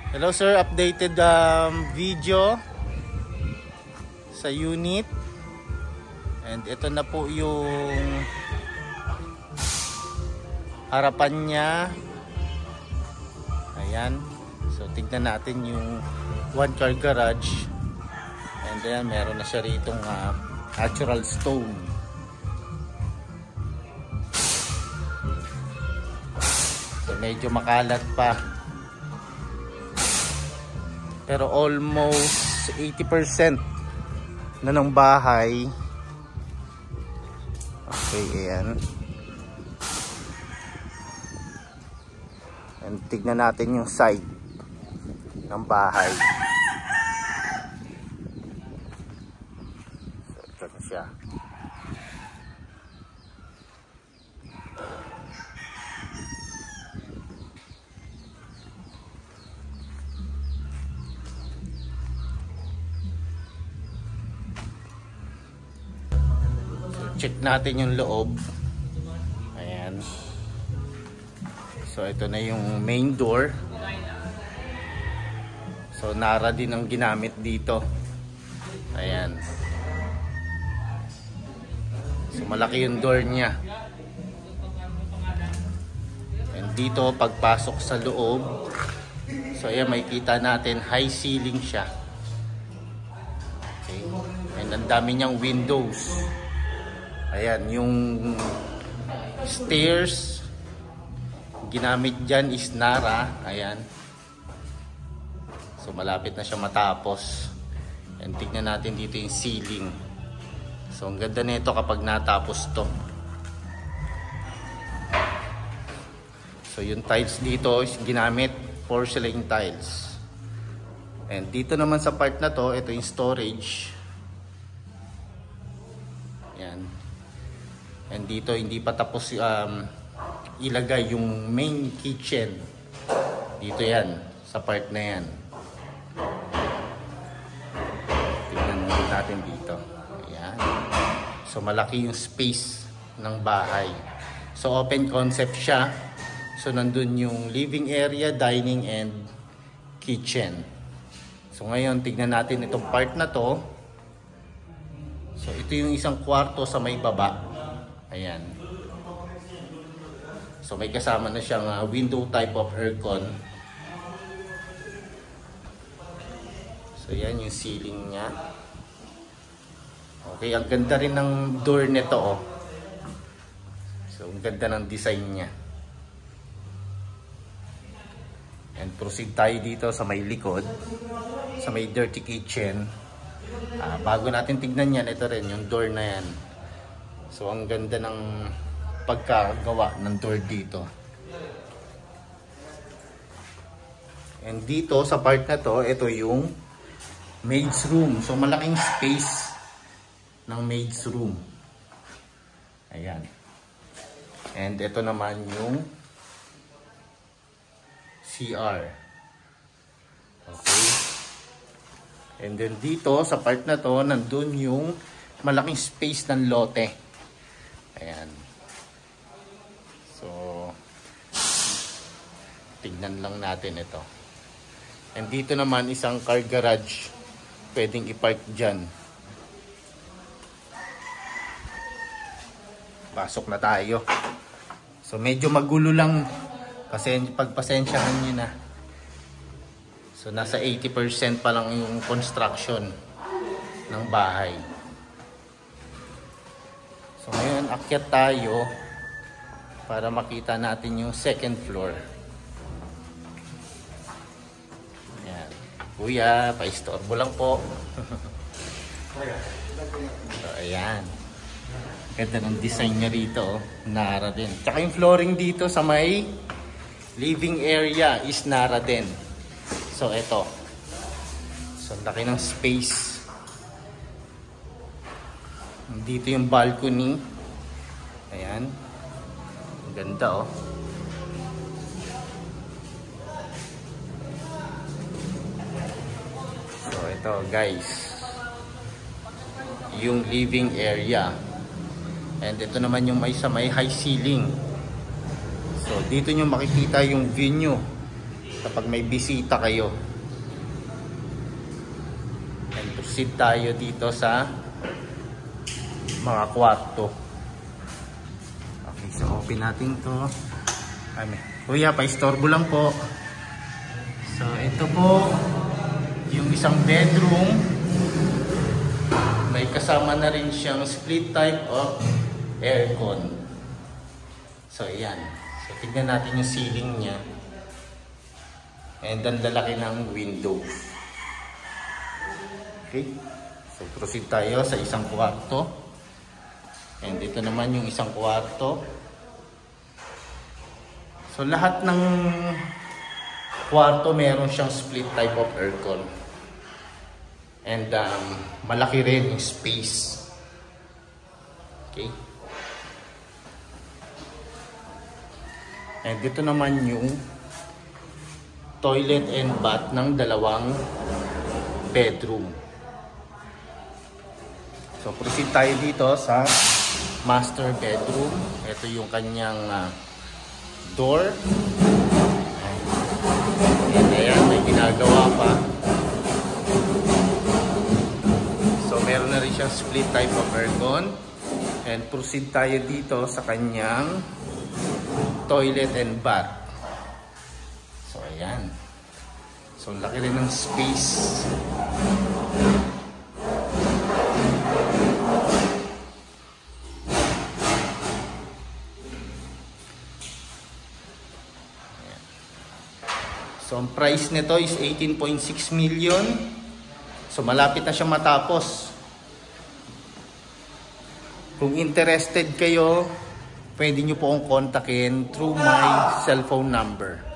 Hello sir, updated video sa unit. And ito na po yung harapan niya. Ayan. So tignan natin yung one car garage. And then meron na siya ritong natural stone. So medyo makalat pa. Pero almost 80% na ng bahay. Okay, ayan. And tignan natin yung side ng bahay. So ito na siya. Check natin yung loob. Ayan. So ito na yung main door. So Nara din ang ginamit dito. Ayan. So malaki yung door niya. And dito pagpasok sa loob, so ayan, makikita natin high ceiling siya. Okay. And ang dami niyang windows. Ayan, yung stairs ginamit dyan is Nara. Ayan. So malapit na siya matapos. And tignan natin dito yung ceiling. So ang ganda nito kapag natapos to. So yung tiles dito is ginamit porcelain tiles. And dito naman sa part na to, ito yung storage. Ayan. And dito hindi pa tapos ilagay yung main kitchen. Dito yan, sa part na yan. Tingnan natin dito. Ayan. So malaki yung space ng bahay. So open concept siya. So nandun yung living area, dining and kitchen. So ngayon tignan natin itong part na to. So ito yung isang kwarto sa may baba. Ayan. So may kasama na siyang window type of aircon. So yan yung ceiling niya. Okay, ang ganda rin ng door nito, oh. So ang ganda ng design niya. And proceed tayo dito sa may likod, sa may dirty kitchen. Bago natin tignan yan, ito rin yung door na yan. So ang ganda ng pagkagawa ng door dito. And dito sa part na to, ito yung maid's room. So malaking space ng maid's room. Ayan. And ito naman yung CR. Okay. And then dito sa part na to, nandun yung malaking space ng lote. Ayan. So, tignan lang natin ito. And dito naman isang car garage. Pwedeng i-park dyan. Pasok na tayo. So, medyo magulo lang. Pagpasensyahan nyo na. So, nasa 80% pa lang yung construction ng bahay. So ngayon akyat tayo para makita natin yung second floor. Ayan. Kuya, pa-istorbo lang po. So ayan. Ganda ng design niya rito. Nara din. Tsaka yung flooring dito sa may living area is Nara din. So ito. So laki ng space. Dito yung balcony. Ayan. Ganda, oh. So ito guys, yung living area. And ito naman yung may sa may high ceiling. So dito nyo makikita yung view nyo kapag may bisita kayo. And proceed tayo dito sa mga kwarto. Okay, so open natin to. Kuya, pa-istorbo lang po. So ito po yung isang bedroom. May kasama na rin siyang split type of aircon. So ayan. So tignan natin yung ceiling niya. And ang lalaki ng window. Okay. So proceed tayo sa isang kwarto. And ito naman yung isang kwarto. So lahat ng kwarto meron siyang split type of aircon. And malaki rin yung space. Okay. And dito naman yung toilet and bath ng dalawang bedroom. So proceed tayo dito sa master bedroom. Ito yung kanyang door. And ayan, may ginagawa pa. So meron na rin siyang split type of aircon. And proceed tayo dito sa kanyang toilet and bath. So ayan. So laki rin ng space. Ayan. So ang price nito is 18.6 million. So malapit na siya matapos. Kung interested kayo, pwede nyo po akong kontakin through my cellphone number.